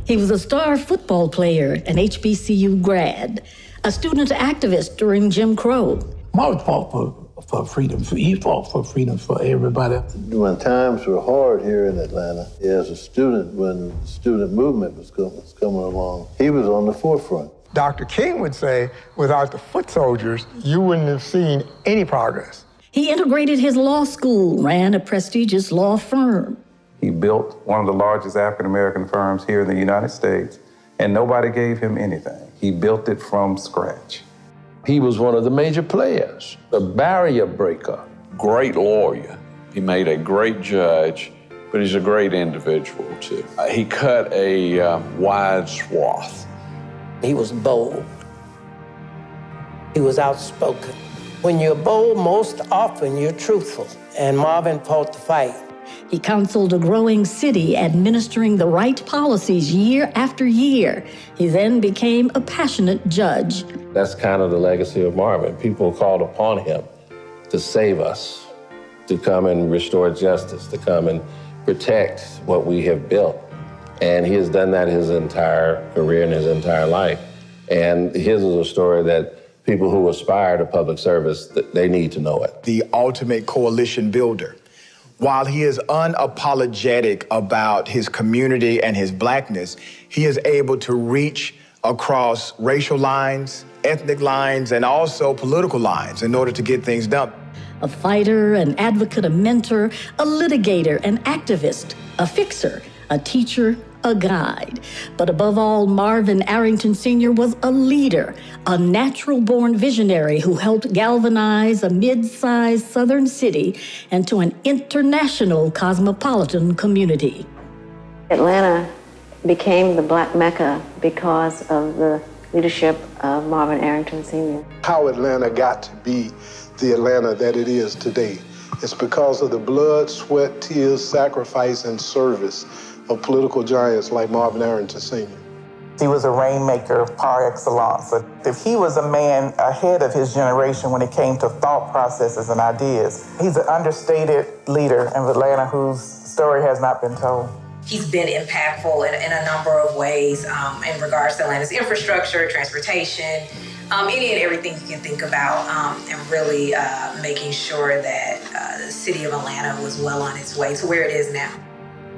He was a star football player, an HBCU grad, a student activist during Jim Crow. Marvin fought for freedom. He fought for freedom for everybody. When times were hard here in Atlanta, as a student, when the student movement was coming along, he was on the forefront. Dr. King would say, without the foot soldiers, you wouldn't have seen any progress. He integrated his law school, ran a prestigious law firm. He built one of the largest African-American firms here in the United States, and nobody gave him anything. He built it from scratch. He was one of the major players, a barrier breaker. Great lawyer. He made a great judge, but he's a great individual, too. He cut a wide swath. He was bold. He was outspoken. When you're bold, most often you're truthful, and Marvin fought the fight. He counseled a growing city, administering the right policies year after year. He then became a passionate judge. That's kind of the legacy of Marvin. People called upon him to save us, to come and restore justice, to come and protect what we have built. And he has done that his entire career and his entire life. And his is a story that people who aspire to public service, they need to know it. The ultimate coalition builder. While he is unapologetic about his community and his blackness, he is able to reach across racial lines, ethnic lines, and also political lines in order to get things done. A fighter, an advocate, a mentor, a litigator, an activist, a fixer, a teacher, a guide. But above all, Marvin Arrington Sr. was a leader, a natural-born visionary who helped galvanize a mid-sized southern city into an international cosmopolitan community. Atlanta became the Black Mecca because of the leadership of Marvin Arrington Sr. How Atlanta got to be the Atlanta that it is today, it's because of the blood, sweat, tears, sacrifice, and service of political giants like Marvin Arrington Sr. He was a rainmaker par excellence. If he was a man ahead of his generation when it came to thought processes and ideas, he's an understated leader in Atlanta whose story has not been told. He's been impactful in a number of ways in regards to Atlanta's infrastructure, transportation, any and everything you can think about, and really making sure that the city of Atlanta was well on its way to where it is now.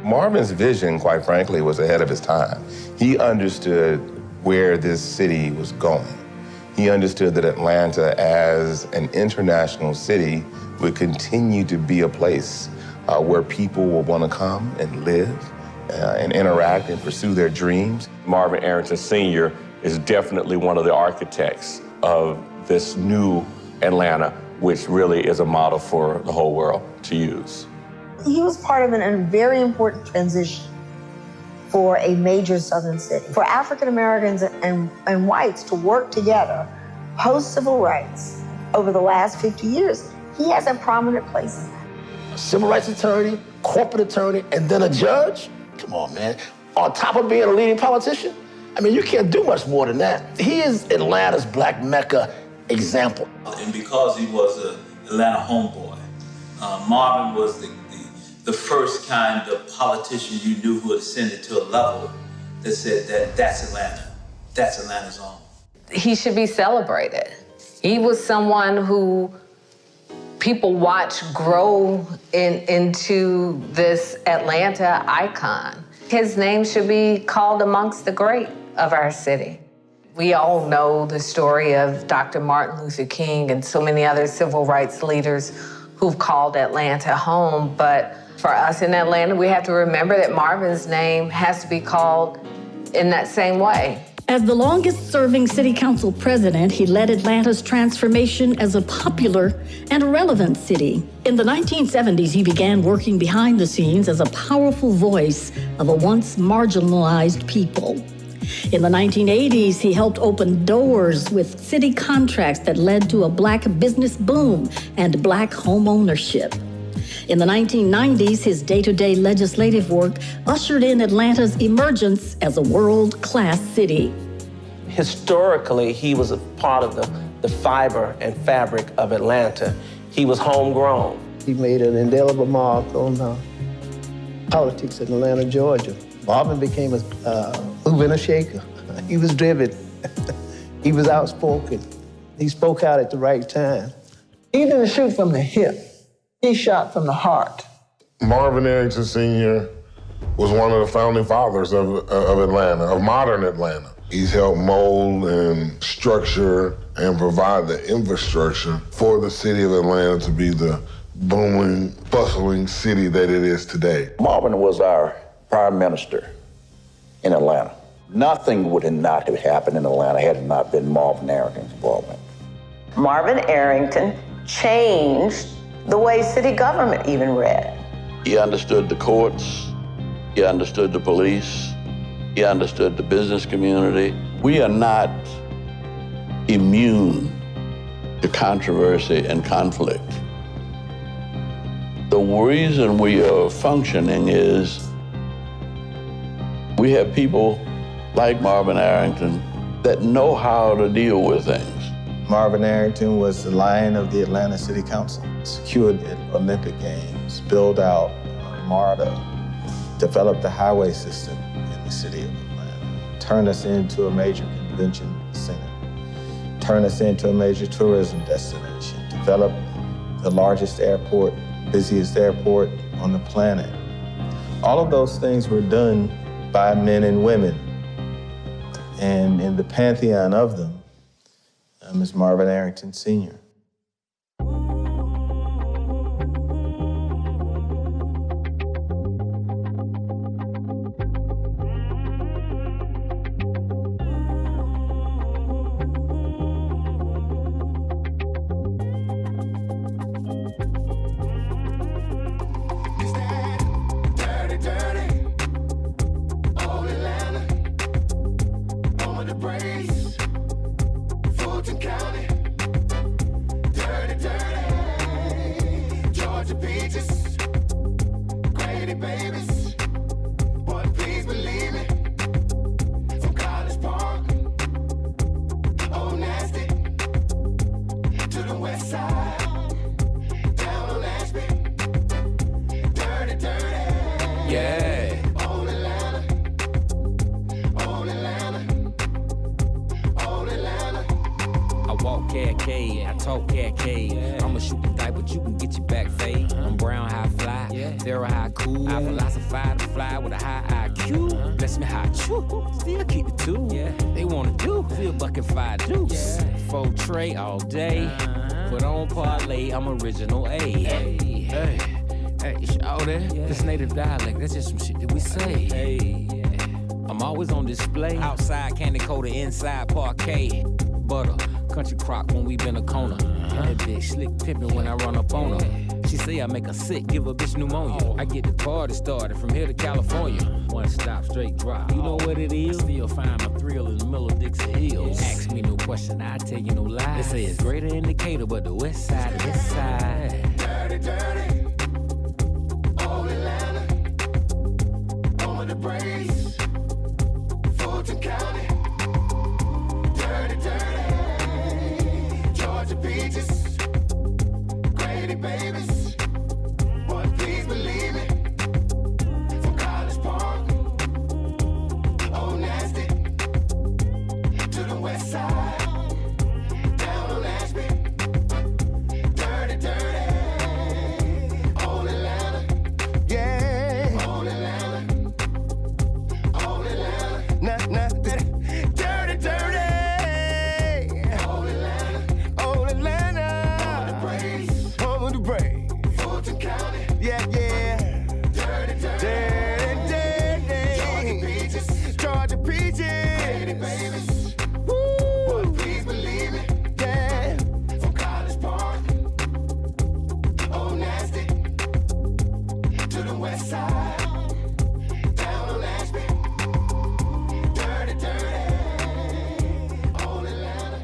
Marvin's vision, quite frankly, was ahead of his time. He understood where this city was going. He understood that Atlanta, as an international city, would continue to be a place where people will want to come and live and interact and pursue their dreams. Marvin Arrington Sr. is definitely one of the architects of this new Atlanta, which really is a model for the whole world to use. He was part of a very important transition for a major southern city. For African Americans and whites to work together post-civil rights over the last 50 years, he has a prominent place in that. A civil rights attorney, corporate attorney, and then a judge? Come on, man. On top of being a leading politician? I mean, you can't do much more than that. He is Atlanta's Black Mecca example. And because he was an Atlanta homeboy, Marvin was the first kind of politician you knew who ascended to a level that said that's Atlanta. That's Atlanta's own. He should be celebrated. He was someone who people watch grow into this Atlanta icon. His name should be called amongst the great of our city. We all know the story of Dr. Martin Luther King and so many other civil rights leaders who've called Atlanta home, but for us in Atlanta, we have to remember that Marvin's name has to be called in that same way. As the longest-serving city council president, he led Atlanta's transformation as a popular and relevant city. In the 1970s, he began working behind the scenes as a powerful voice of a once marginalized people. In the 1980s, he helped open doors with city contracts that led to a Black business boom and Black home ownership. In the 1990s, his day-to-day legislative work ushered in Atlanta's emergence as a world-class city. Historically, he was a part of the fiber and fabric of Atlanta. He was homegrown. He made an indelible mark on politics in Atlanta, Georgia. Marvin became a mover and a shaker. He was driven. He was outspoken. He spoke out at the right time. He didn't shoot from the hip. He shot from the heart. Marvin Arrington Sr. was one of the founding fathers of Atlanta, of modern Atlanta. He's helped mold and structure and provide the infrastructure for the city of Atlanta to be the booming, bustling city that it is today. Marvin was our prime minister in Atlanta. Nothing would not have happened in Atlanta had it not been Marvin Arrington's involvement. Marvin Arrington changed the way city government even read. He understood the courts, he understood the police, he understood the business community. We are not immune to controversy and conflict. The reason we are functioning is we have people like Marvin Arrington that know how to deal with things. Marvin Arrington was the lion of the Atlanta City Council, secured the Olympic Games, built out MARTA, developed the highway system in the city of Atlanta, turned us into a major convention center, turned us into a major tourism destination, developed the largest airport, busiest airport on the planet. All of those things were done by men and women. And in the pantheon of them is Marvin Arrington Sr. Original A. Hey, shawty. This native dialect, that's just some shit that we say. I'm always on display. Outside candy coated, inside parquet. Butter, country crock when we been a corner. That bitch slick pimpin' when I run up on her. She say I make her sick, give a bitch pneumonia. I get the party started from here to California. One stop, straight drop. You know what it is? I still find my thrill in the middle of Dixie Hills. Ask me no question, I tell you no lie. They say it's greater in Decatur, but the west side is this side. Dirty, dirty. Old Atlanta. Over the breeze. Fulton County. Dirty, dirty. Georgia peaches. Grady babies. But please believe me. From College Park. Oh, nasty. To the west side. Down on Ashby. Dirty, dirty. Old Atlanta. Yeah. Old Atlanta. Old Atlanta. Nah, dirty, dirty. Old Atlanta. Old Atlanta. Home of the brave. Fulton County. Yeah. Dirty, dirty. Georgia peaches. Grady babies. Woo. But please believe me. Yeah. From College Park. Oh, nasty. To the west side. Down on Ashby. Dirty, dirty. Old Atlanta.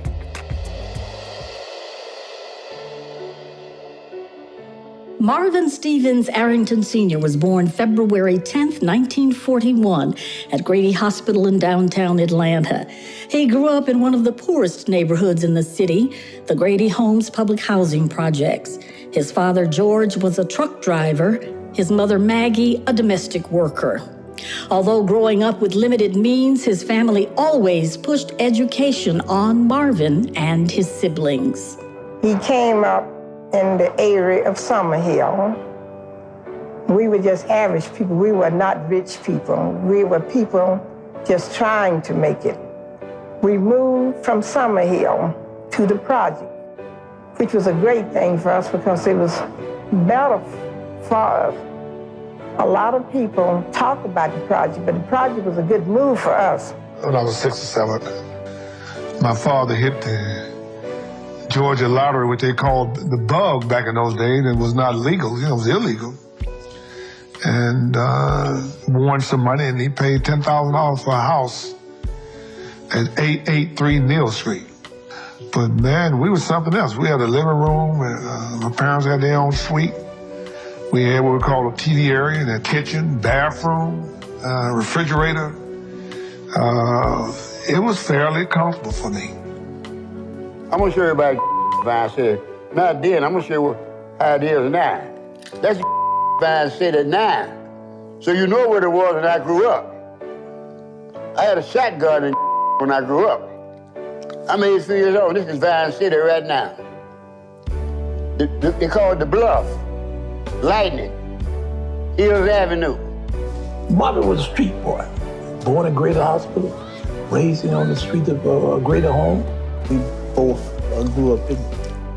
Marvin Stevens Arrington Sr. was born February 10, 1941, at Grady Hospital in downtown Atlanta. He grew up in one of the poorest neighborhoods in the city, the Grady Homes Public Housing Projects. His father, George, was a truck driver. his mother Maggie a domestic worker. Although growing up with limited means, his family always pushed education on Marvin and his siblings. He came up in the area of Summerhill. We were just average people. We were not rich people. We were people just trying to make it. We moved from Summerhill to the project, which was a great thing for us because it was better for us. A lot of people talk about the project, but the project was a good move for us. When I was 6 or 7, my father hit the Georgia lottery, which they called the bug back in those days. It was not legal, it was illegal. And won some money, and he paid $10,000 for a house at 883 Neal Street. But man, we was something else. We had a living room, and my parents had their own suite. We had what we call a TV area, and a kitchen, bathroom, refrigerator. It was fairly comfortable for me. I'm gonna show you about Vine City. Not then, I'm gonna show you how it is now. That's Vine City now. So you know what it was when I grew up. I had a shotgun when I grew up. I'm 83 years old. This is Vine City right now. They call it the Bluff, Lightning, Hills Avenue. Marvin was a street boy, born at Grady Hospital, raised on the street of Grady home. We both grew up in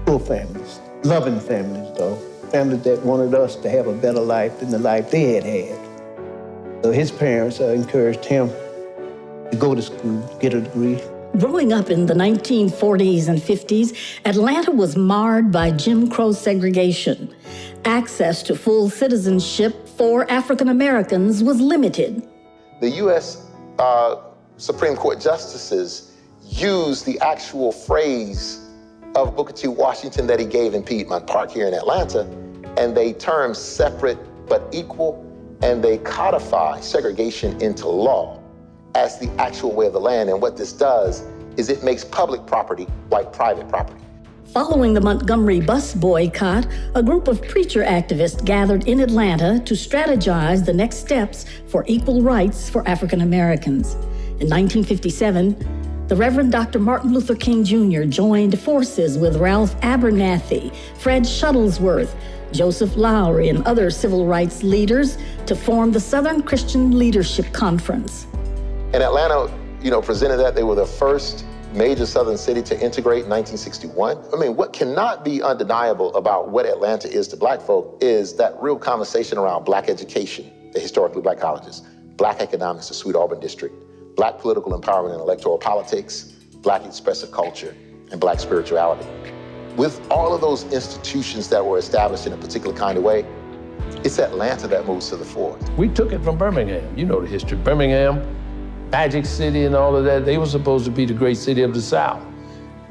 poor families, loving families though, families that wanted us to have a better life than the life they had had. So his parents encouraged him to go to school, get a degree. Growing up in the 1940s and 50s, Atlanta was marred by Jim Crow segregation. Access to full citizenship for African Americans was limited. The U.S. Supreme Court justices used the actual phrase of Booker T. Washington that he gave in Piedmont Park here in Atlanta, and they termed separate but equal, and they codify segregation into law as the actual way of the land. And what this does is it makes public property like private property. Following the Montgomery bus boycott, a group of preacher activists gathered in Atlanta to strategize the next steps for equal rights for African Americans. In 1957, the Reverend Dr. Martin Luther King Jr. joined forces with Ralph Abernathy, Fred Shuttlesworth, Joseph Lowry, and other civil rights leaders to form the Southern Christian Leadership Conference. And Atlanta, presented that. They were the first major southern city to integrate in 1961. I mean, what cannot be undeniable about what Atlanta is to black folk is that real conversation around black education, the historically black colleges, black economics, the Sweet Auburn District, black political empowerment and electoral politics, black expressive culture, and black spirituality. With all of those institutions that were established in a particular kind of way, it's Atlanta that moves to the fore. We took it from Birmingham. You know the history. Birmingham, Magic City and all of that, they were supposed to be the great city of the South.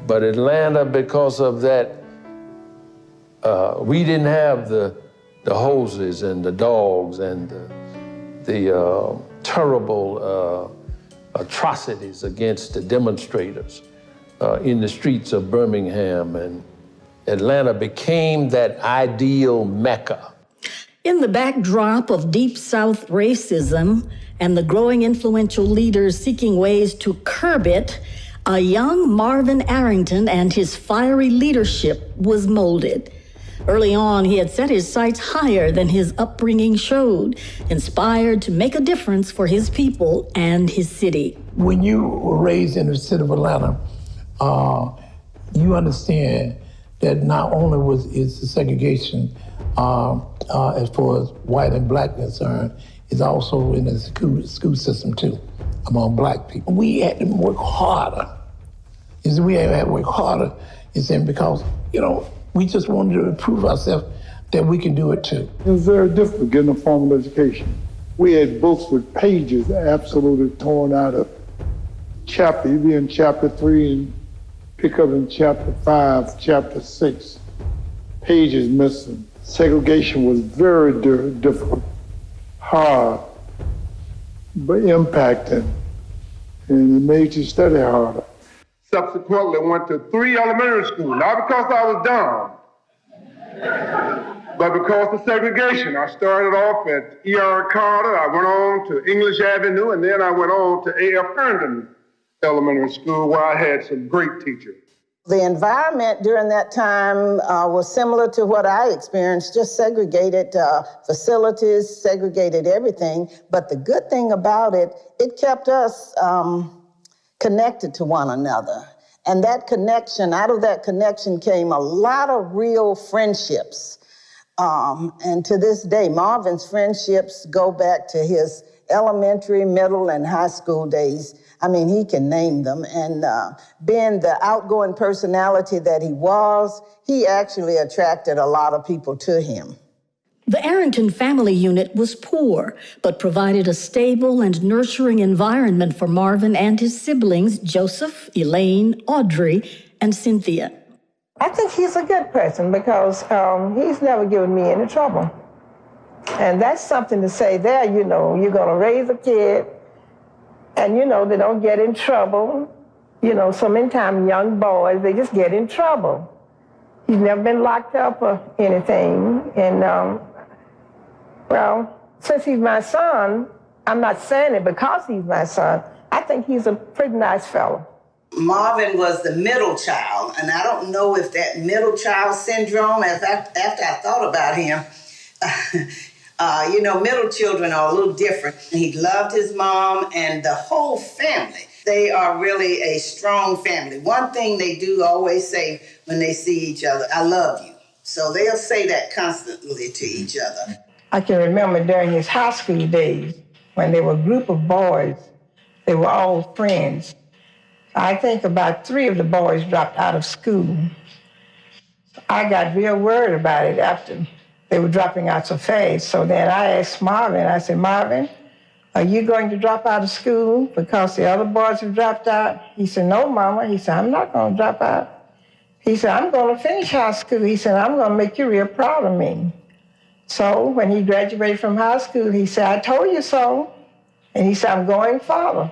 But Atlanta, because of that, we didn't have the hoses and the dogs and the terrible atrocities against the demonstrators in the streets of Birmingham. And Atlanta became that ideal Mecca. In the backdrop of Deep South racism and the growing influential leaders seeking ways to curb it, a young Marvin Arrington and his fiery leadership was molded. Early on, he had set his sights higher than his upbringing showed, inspired to make a difference for his people and his city. When you were raised in the city of Atlanta, you understand that not only is the segregation as far as white and black concerned, is also in the school system too, among black people. We had to work harder. We had to work harder, because, we just wanted to prove ourselves that we can do it too. It was very difficult getting a formal education. We had books with pages absolutely torn out of chapter. You'd be in chapter 3 and pick up in chapter 5, chapter 6. Pages missing. Segregation was very difficult. Hard, but impacting, and it made you study harder. Subsequently, went to 3 elementary schools, not because I was dumb, But because of segregation, I started off at E.R. Carter, I went on to English Avenue, and then I went on to A.F. Herndon Elementary School, where I had some great teachers. The environment during that time was similar to what I experienced, just segregated facilities, segregated everything. But the good thing about it, it kept us connected to one another. And that connection, out of that connection came a lot of real friendships. And to this day, Marvin's friendships go back to his elementary, middle, and high school days. I mean, he can name them. And being the outgoing personality that he was, he actually attracted a lot of people to him. The Arrington family unit was poor, but provided a stable and nurturing environment for Marvin and his siblings, Joseph, Elaine, Audrey, and Cynthia. I think he's a good person because he's never given me any trouble. And that's something to say there, you know, you're going to raise a kid and, you know, they don't get in trouble. You know, so many times young boys, they just get in trouble. He's never been locked up or anything. And, well, since he's my son, I'm not saying it because he's my son. I think he's a pretty nice fellow. Marvin was the middle child, and I don't know if that middle child syndrome, after I thought about him, you know, middle children are a little different. He loved his mom and the whole family. They are really a strong family. One thing they do always say when they see each other, I love you. So they'll say that constantly to each other. I can remember during his high school days when there were a group of boys, they were all friends. I think about 3 of the boys dropped out of school. I got real worried about it after they were dropping out so fast. So then I asked Marvin, I said, Marvin, are you going to drop out of school because the other boys have dropped out? He said, no, Mama. He said, I'm not going to drop out. He said, I'm going to finish high school. He said, I'm going to make you real proud of me. So when he graduated from high school, he said, I told you so. And he said, I'm going farther.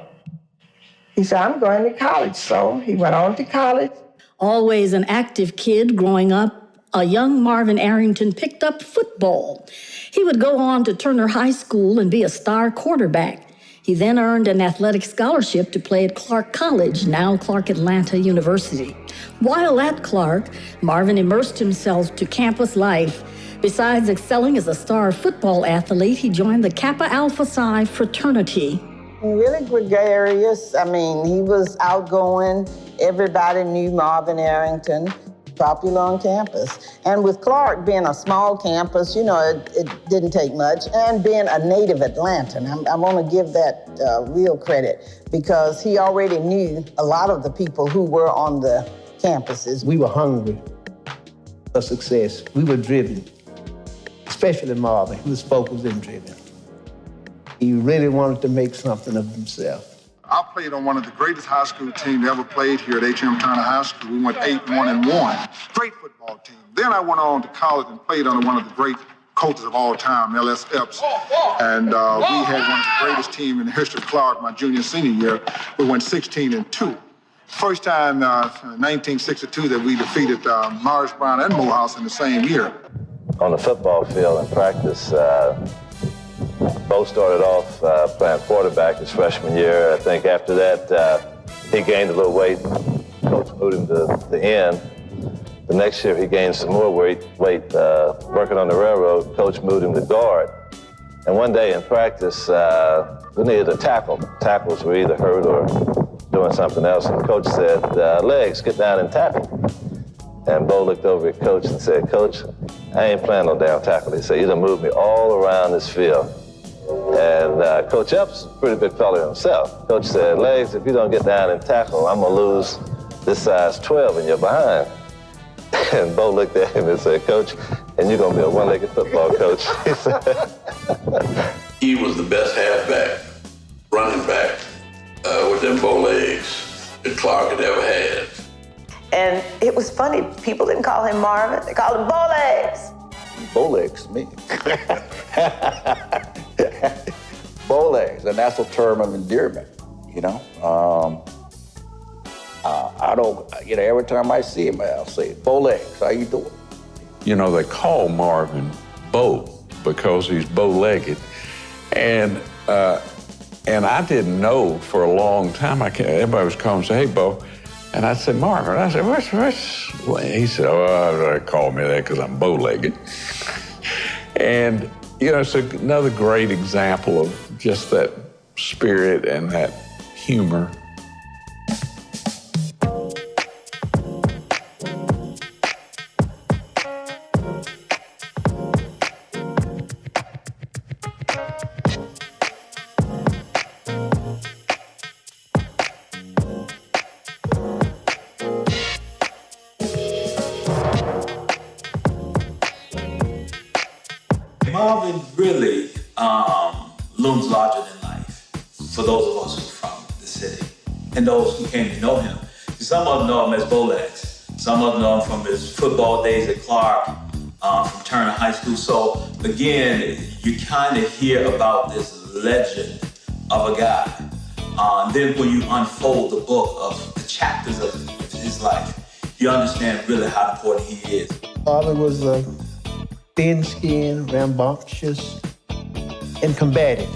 He said, I'm going to college. So he went on to college. Always an active kid growing up, a young Marvin Arrington picked up football. He would go on to Turner High School and be a star quarterback. He then earned an athletic scholarship to play at Clark College, now Clark Atlanta University. While at Clark, Marvin immersed himself to campus life. Besides excelling as a star football athlete, he joined the Kappa Alpha Psi fraternity. Really gregarious. I mean, he was outgoing. Everybody knew Marvin Arrington, popular on campus. And with Clark being a small campus, you know, it didn't take much. And being a native Atlantan, I want to give that real credit because he already knew a lot of the people who were on the campuses. We were hungry for success. We were driven, especially Marvin. He was focused and driven. He really wanted to make something of himself. I played on one of the greatest high school teams ever played here at H.M. Turner High School. We went 8-1-1. Great football team. Then I went on to college and played under one of the great coaches of all time, L.S. Epps. And we had one of the greatest teams in the history of Clark my junior, senior year. We went 16-2. First time, 1962, that we defeated Morris Brown and Morehouse in the same year. On the football field in practice, Bo started off playing quarterback his freshman year. I think after that, he gained a little weight. Coach moved him to the end. The next year, he gained some more weight working on the railroad. Coach moved him to guard. And one day in practice, we needed a tackle. Tackles were either hurt or doing something else. And Coach said, legs, get down and tackle. And Bo looked over at Coach and said, Coach, I ain't playing no damn tackle. He said, you done moved me all around this field. And Coach Epps, a pretty big fella himself. Coach said, legs, if you don't get down and tackle, I'm gonna lose this size 12 in your behind. And Bo looked at him and said, Coach, and you're gonna be a one-legged football coach. He said. He was the best halfback, running back, with them bow legs that Clark had ever had. And it was funny, people didn't call him Marvin, they called him Bowlegs. Bowlegs, me. Bowlegs, and that's a term of endearment, you know. I don't, you know, every time I see him, I'll say, Bowlegs, how you doing? You know, they call Marvin Bo because he's bow-legged. And I didn't know for a long time. Everybody was calling and say, hey, Bo. And I said, Marvin. I said, what's? He said, oh, they call me that because I'm bow-legged. And, you know, it's another great example of just that spirit and that humor. Marvin really looms larger than life for those of us who are from the city and those who came to know him. Some of them know him as Bowlegs. Some of them know him from his football days at Clark, from Turner High School. So again, you kind of hear about this legend of a guy. Then when you unfold the book of the chapters of his life, you understand really how important he is. Marvin was thin-skinned, rambunctious, and combative.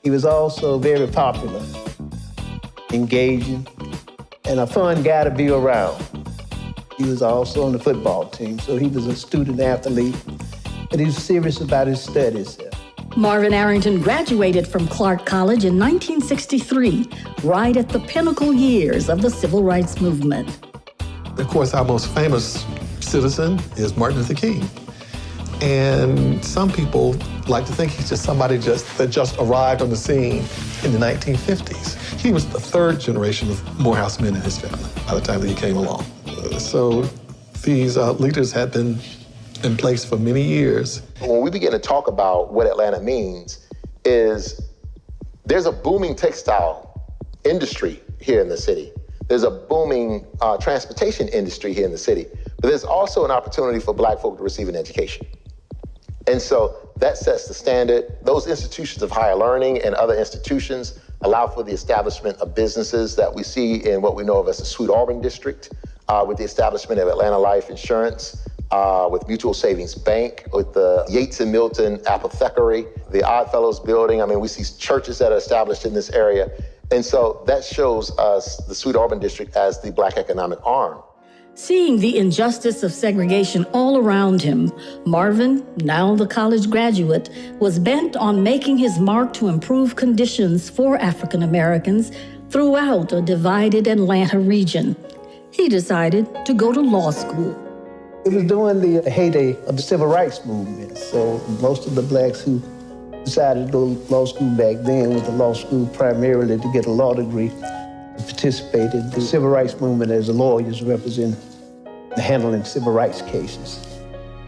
He was also very popular, engaging, and a fun guy to be around. He was also on the football team, so he was a student athlete, but he was serious about his studies. Marvin Arrington graduated from Clark College in 1963, right at the pinnacle years of the Civil Rights Movement. Of course, our most famous citizen is Martin Luther King. And some people like to think he's just somebody that just arrived on the scene in the 1950s. He was the third generation of Morehouse men in his family by the time that he came along. So these leaders had been in place for many years. When we begin to talk about what Atlanta means, is there's a booming textile industry here in the city. There's a booming transportation industry here in the city, but there's also an opportunity for Black folk to receive an education. And so that sets the standard. Those institutions of higher learning and other institutions allow for the establishment of businesses that we see in what we know of as the Sweet Auburn District, with the establishment of Atlanta Life Insurance, with Mutual Savings Bank, with the Yates and Milton Apothecary, the Oddfellows Building. I mean, we see churches that are established in this area. And so that shows us the Sweet Auburn District as the Black economic arm. Seeing the injustice of segregation all around him, Marvin, now the college graduate, was bent on making his mark to improve conditions for African Americans throughout a divided Atlanta region. He decided to go to law school. It was during the heyday of the Civil Rights Movement, so most of the Blacks who decided to go to law school back then went to law school primarily to get a law degree, to participate in the Civil Rights Movement as lawyers representing handling civil rights cases.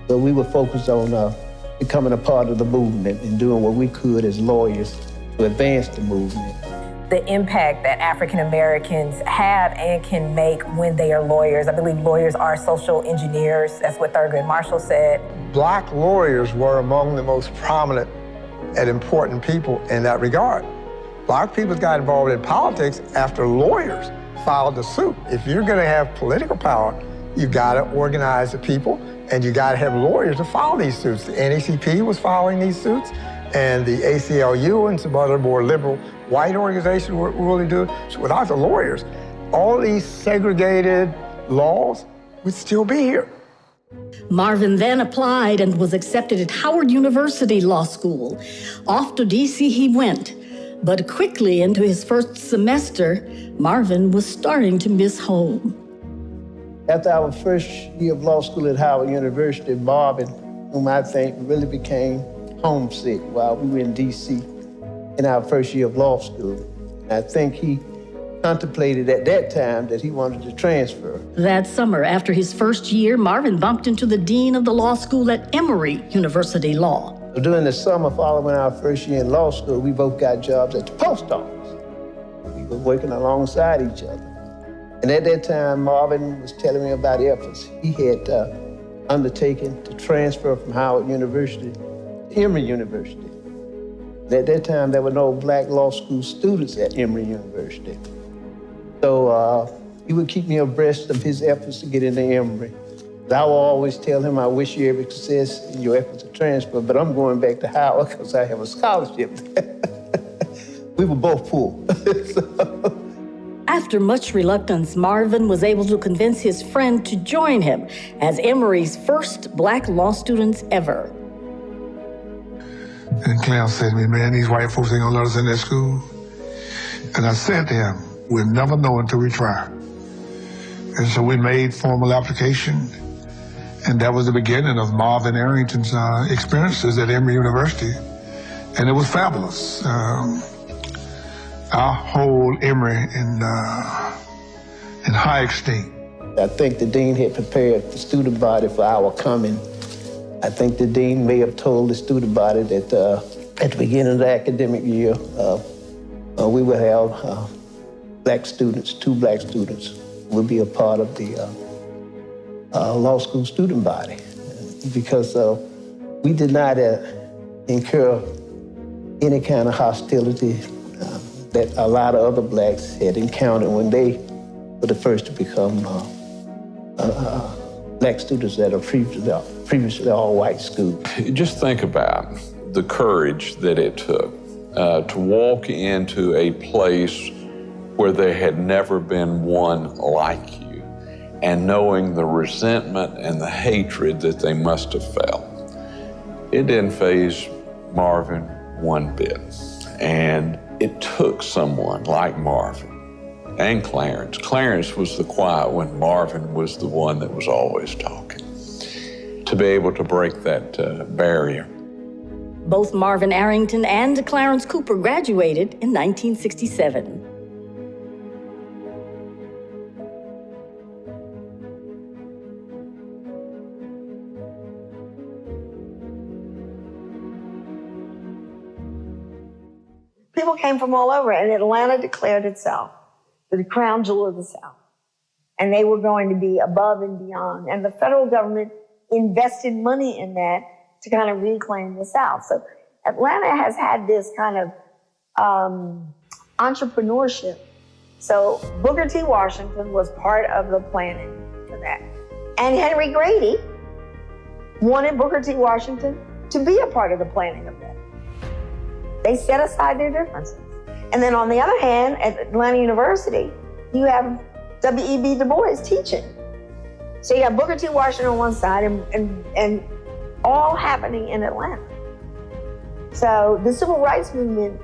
So we were focused on becoming a part of the movement and doing what we could as lawyers to advance the movement. The impact that African Americans have and can make when they are lawyers. I believe lawyers are social engineers. That's what Thurgood Marshall said. Black lawyers were among the most prominent and important people in that regard. Black people got involved in politics after lawyers filed the suit. If you're going to have political power, you got to organize the people, and you got to have lawyers to file these suits. The NAACP was filing these suits, and the ACLU and some other more liberal white organizations were really doing it. So without the lawyers, all these segregated laws would still be here. Marvin then applied and was accepted at Howard University Law School. Off to D.C. he went, but quickly into his first semester, Marvin was starting to miss home. After our first year of law school at Howard University, Marvin, whom I think really became homesick while we were in D.C. in our first year of law school. And I think he contemplated at that time that he wanted to transfer. That summer, after his first year, Marvin bumped into the dean of the law school at Emory University Law. During the summer following our first year in law school, we both got jobs at the post office. We were working alongside each other. And at that time, Marvin was telling me about efforts he had undertaken to transfer from Howard University to Emory University. And at that time, there were no Black law school students at Emory University. So he would keep me abreast of his efforts to get into Emory. I will always tell him, I wish you every success in your efforts to transfer, but I'm going back to Howard because I have a scholarship. We were both poor. After much reluctance, Marvin was able to convince his friend to join him as Emory's first black law students ever. And Clem said to me, man, these white folks ain't gonna let us in that school. And I said to him, we'll never know until we try. And so we made formal application. And that was the beginning of Marvin Arrington's experiences at Emory University. And it was fabulous. Our whole Emory in high esteem. I think the dean had prepared the student body for our coming. I think the dean may have told the student body that at the beginning of the academic year, we would have black students, 2 black students, would be a part of the law school student body, because we did not incur any kind of hostility that a lot of other blacks had encountered when they were the first to become black students at a previously all-white school. Just think about the courage that it took to walk into a place where there had never been one like you, and knowing the resentment and the hatred that they must have felt. It didn't faze Marvin one bit. And it took someone like Marvin and Clarence. Clarence was the quiet one. Marvin was the one that was always talking. To be able to break that barrier. Both Marvin Arrington and Clarence Cooper graduated in 1967. People came from all over, and Atlanta declared itself the crown jewel of the South. And they were going to be above and beyond. And the federal government invested money in that to kind of reclaim the South. So Atlanta has had this kind of entrepreneurship. So Booker T. Washington was part of the planning for that. And Henry Grady wanted Booker T. Washington to be a part of the planning of that. They set aside their differences. And then on the other hand, at Atlanta University, you have W.E.B. Du Bois teaching. So you have Booker T. Washington on one side and all happening in Atlanta. So the civil rights movement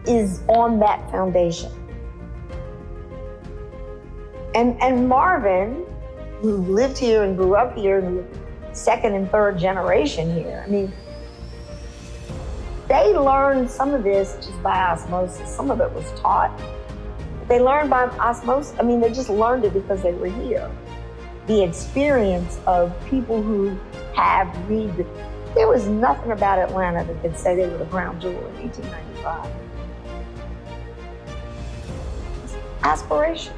is on that foundation. And Marvin, who lived here and grew up here, and the second and third generation here, I mean, they learned some of this just by osmosis. Some of it was taught. They learned by osmosis. I mean, they just learned it because they were here. The experience of people who have read. There was nothing about Atlanta that could say they were the crown jewel in 1895. It's aspiration.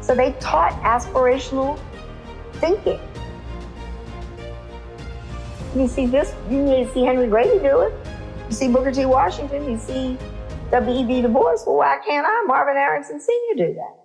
So they taught aspirational thinking. You see this, you see Henry Grady do it. You see Booker T. Washington, you see W.E.B. Du Bois. Well, why can't I, Marvin Arrington Sr., do that?